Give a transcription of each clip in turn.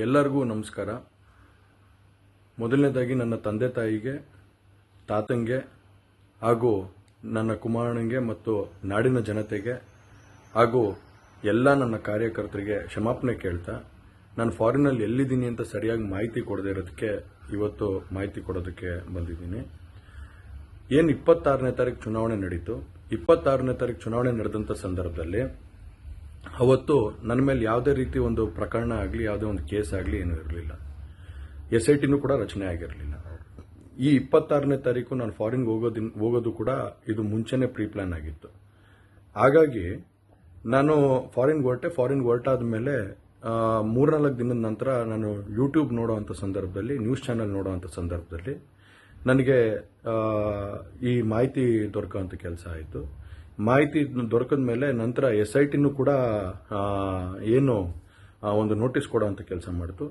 ಎಲ್ಲರಿಗೂ ನಮಸ್ಕಾರ. ಮೊದಲನೇದಾಗಿ ನನ್ನ ತಂದೆ ತಾಯಿಗೆ, ತಾತಂಗೆ ಹಾಗೂ ನನ್ನ ಕುಮಾರನಿಗೆ ಮತ್ತು ನಾಡಿನ ಜನತೆಗೆ ಹಾಗೂ ಎಲ್ಲ ನನ್ನ ಕಾರ್ಯಕರ್ತರಿಗೆ ಕ್ಷಮಾಪಣೆ ಕೇಳ್ತಾ, ನಾನು ಫಾರಿನಲ್ಲಿ ಎಲ್ಲಿದ್ದೀನಿ ಅಂತ ಸರಿಯಾಗಿ ಮಾಹಿತಿ ಕೊಡದೇ ಇರೋದಕ್ಕೆ ಇವತ್ತು ಮಾಹಿತಿ ಕೊಡೋದಕ್ಕೆ ಬಂದಿದ್ದೀನಿ. ಏನು 26ನೇ ತಾರೀಕು ಚುನಾವಣೆ ನಡೀತು. 26ನೇ ತಾರೀಕು ಚುನಾವಣೆ ನಡೆದಂಥ ಸಂದರ್ಭದಲ್ಲಿ ಅವತ್ತು ನನ್ನ ಮೇಲೆ ಯಾವುದೇ ರೀತಿ ಒಂದು ಪ್ರಕರಣ ಆಗಲಿ, ಯಾವುದೇ ಒಂದು ಕೇಸ್ ಆಗಲಿ ಏನೂ ಇರಲಿಲ್ಲ. SITನೂ ಕೂಡ ರಚನೆ ಆಗಿರಲಿಲ್ಲ. ಈ 26ನೇ ತಾರೀಕು ನಾನು ಫಾರಿನ್ಗೆ ಹೋಗೋದು ಕೂಡ ಇದು ಮುಂಚೆನೇ ಪ್ರೀ ಪ್ಲಾನ್ ಆಗಿತ್ತು. ಹಾಗಾಗಿ ನಾನು ಫಾರಿನ್ಗೆ ಹೊರಟಾದ ಮೇಲೆ 3-4 ದಿನದ ನಂತರ ನಾನು ಯೂಟ್ಯೂಬ್ ನೋಡೋವಂಥ ಸಂದರ್ಭದಲ್ಲಿ, ನ್ಯೂಸ್ ಚಾನೆಲ್ ನೋಡೋವಂಥ ಸಂದರ್ಭದಲ್ಲಿ ನನಗೆ ಈ ಮಾಹಿತಿ ದೊರಕುವಂಥ ಕೆಲಸ ಆಯಿತು. ಮಾಹಿತಿ ದೊರಕಿದ ಮೇಲೆ ನಂತರ SITನೂ ಕೂಡ ಏನು ಒಂದು ನೋಟಿಸ್ ಕೊಡೋವಂಥ ಕೆಲಸ ಮಾಡಿತು.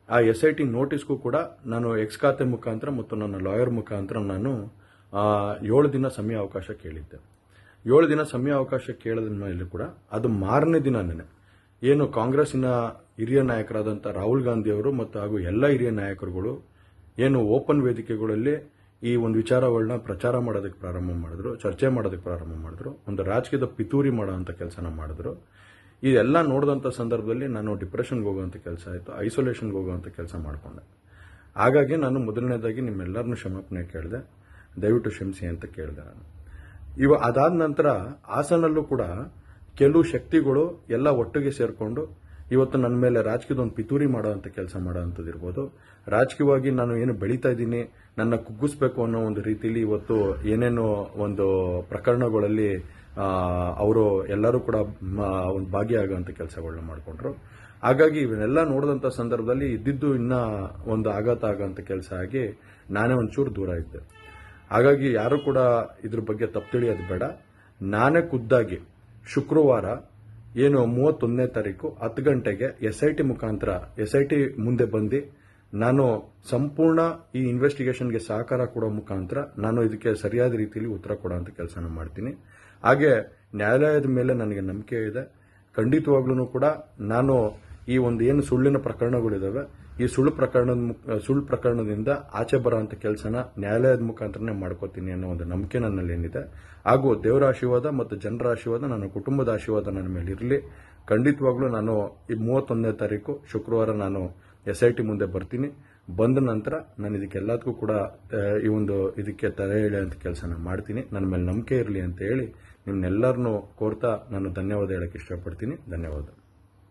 ಆ SIT ನೋಟಿಸ್ಗೂ ಕೂಡ ನಾನು ಎಕ್ಸ್ ಖಾತೆ ಮುಖಾಂತರ ಮತ್ತು ನನ್ನ ಲಾಯರ್ ಮುಖಾಂತರ ನಾನು 7 ದಿನ ಸಮಯ ಅವಕಾಶ ಕೇಳಿದ್ದೆ. 7 ದಿನ ಸಮಯ ಅವಕಾಶ ಕೇಳಿದ ಮೇಲೆ ಕೂಡ ಅದು ಮಾರನೇ ದಿನನೇ ಏನು ಕಾಂಗ್ರೆಸ್ಸಿನ ಹಿರಿಯ ನಾಯಕರಾದಂಥ ರಾಹುಲ್ ಗಾಂಧಿ ಅವರು ಮತ್ತು ಹಾಗೂ ಎಲ್ಲ ಹಿರಿಯ ನಾಯಕರುಗಳು ಏನು ಓಪನ್ ವೇದಿಕೆಗಳಲ್ಲಿ ಈ ಒಂದು ವಿಚಾರಗಳನ್ನ ಪ್ರಚಾರ ಮಾಡೋದಕ್ಕೆ ಪ್ರಾರಂಭ ಮಾಡಿದ್ರು, ಚರ್ಚೆ ಮಾಡೋದಕ್ಕೆ ಪ್ರಾರಂಭ ಮಾಡಿದ್ರು, ಒಂದು ರಾಜಕೀಯದ ಪಿತೂರಿ ಮಾಡೋವಂಥ ಕೆಲಸನ ಮಾಡಿದ್ರು. ಇದೆಲ್ಲ ನೋಡಿದಂಥ ಸಂದರ್ಭದಲ್ಲಿ ನಾನು ಡಿಪ್ರೆಷನ್ಗೆ ಹೋಗುವಂಥ ಕೆಲಸ ಆಯಿತು, ಐಸೋಲೇಷನ್ಗೆ ಹೋಗುವಂಥ ಕೆಲಸ ಮಾಡಿಕೊಂಡೆ. ಹಾಗಾಗಿ ನಾನು ಮೊದಲನೇದಾಗಿ ನಿಮ್ಮೆಲ್ಲರನ್ನೂ ಕ್ಷಮಾಪಣೆ ಕೇಳಿದೆ, ದಯವಿಟ್ಟು ಕ್ಷಮಿಸಿ ಅಂತ ಕೇಳಿದೆ ನಾನು. ಅದಾದ ನಂತರ ಹಾಸನಲ್ಲೂ ಕೂಡ ಕೆಲವು ಶಕ್ತಿಗಳು ಎಲ್ಲ ಒಟ್ಟಿಗೆ ಸೇರಿಕೊಂಡು ಇವತ್ತು ನನ್ನ ಮೇಲೆ ರಾಜಕೀಯದ ಒಂದು ಪಿತೂರಿ ಮಾಡೋವಂಥ ಕೆಲಸ ಮಾಡೋವಂಥದ್ದು ಇರ್ಬೋದು. ರಾಜಕೀಯವಾಗಿ ನಾನು ಏನು ಬೆಳೀತಾ ಇದ್ದೀನಿ, ನನ್ನ ಕುಗ್ಗಿಸ್ಬೇಕು ಅನ್ನೋ ಒಂದು ರೀತಿಯಲ್ಲಿ ಇವತ್ತು ಏನೇನೋ ಒಂದು ಪ್ರಕರಣಗಳಲ್ಲಿ ಅವರು ಎಲ್ಲರೂ ಕೂಡ ಒಂದು ಭಾಗಿಯಾಗುವಂಥ ಕೆಲಸಗಳನ್ನ ಮಾಡಿಕೊಂಡ್ರು. ಹಾಗಾಗಿ ಇವನ್ನೆಲ್ಲ ನೋಡಿದಂಥ ಸಂದರ್ಭದಲ್ಲಿ ಇದ್ದಿದ್ದು ಇನ್ನೂ ಒಂದು ಆಘಾತ ಆಗೋಂಥ ಕೆಲಸ ಆಗಿ ನಾನೇ ಒಂಚೂರು ದೂರ ಇದ್ದೆ. ಹಾಗಾಗಿ ಯಾರು ಕೂಡ ಇದ್ರ ಬಗ್ಗೆ ತಪ್ಪು ತಿಳಿಯೋದು ಬೇಡ. ನಾನೇ ಖುದ್ದಾಗಿ ಶುಕ್ರವಾರ ಏನು 31ನೇ ತಾರೀಕು 10 ಗಂಟೆಗೆ SIT ಮುಖಾಂತರ SIT ಮುಂದೆ ಬಂದು ನಾನು ಸಂಪೂರ್ಣ ಈ ಇನ್ವೆಸ್ಟಿಗೇಷನ್ಗೆ ಸಹಕಾರ ಕೊಡೋ ಮುಖಾಂತರ ನಾನು ಇದಕ್ಕೆ ಸರಿಯಾದ ರೀತಿಯಲ್ಲಿ ಉತ್ತರ ಕೊಡೋಂಥ ಕೆಲಸನ ಮಾಡ್ತೀನಿ. ಹಾಗೆ ನ್ಯಾಯಾಲಯದ ಮೇಲೆ ನನಗೆ ನಂಬಿಕೆ ಇದೆ. ಖಂಡಿತವಾಗ್ಲೂ ಕೂಡ ನಾನು ಈ ಒಂದು ಏನು ಸುಳ್ಳಿನ ಪ್ರಕರಣಗಳಿದಾವೆ, ಈ ಸುಳ್ಳು ಪ್ರಕರಣದಿಂದ ಆಚೆ ಬರೋಂಥ ಕೆಲಸನ ನ್ಯಾಯಾಲಯದ ಮುಖಾಂತರನೇ ಮಾಡ್ಕೋತೀನಿ ಅನ್ನೋ ಒಂದು ನಂಬಿಕೆ ನನ್ನಲ್ಲಿ ಏನಿದೆ. ಹಾಗೂ ದೇವರ ಆಶೀರ್ವಾದ ಮತ್ತು ಜನರ ಆಶೀರ್ವಾದ, ನನ್ನ ಕುಟುಂಬದ ಆಶೀರ್ವಾದ ನನ್ನ ಮೇಲೆ ಇರಲಿ. ಖಂಡಿತವಾಗ್ಲೂ ನಾನು ಈ 31ನೇ ತಾರೀಕು ಶುಕ್ರವಾರ ನಾನು SIT ಮುಂದೆ ಬರ್ತೀನಿ. ಬಂದ ನಂತರ ನಾನು ಇದಕ್ಕೆಲ್ಲದಕ್ಕೂ ಕೂಡ ಇದಕ್ಕೆ ತಲೆ ಎಳೆಯುವಂಥ ಕೆಲಸನ ಮಾಡ್ತೀನಿ. ನನ್ನ ಮೇಲೆ ನಂಬಿಕೆ ಇರಲಿ ಅಂತ ಹೇಳಿ ನಿಮ್ನೆಲ್ಲರನ್ನೂ ಕೋರ್ತಾ ನಾನು ಧನ್ಯವಾದ ಹೇಳಕ್ಕೆ ಇಷ್ಟಪಡ್ತೀನಿ. ಧನ್ಯವಾದ.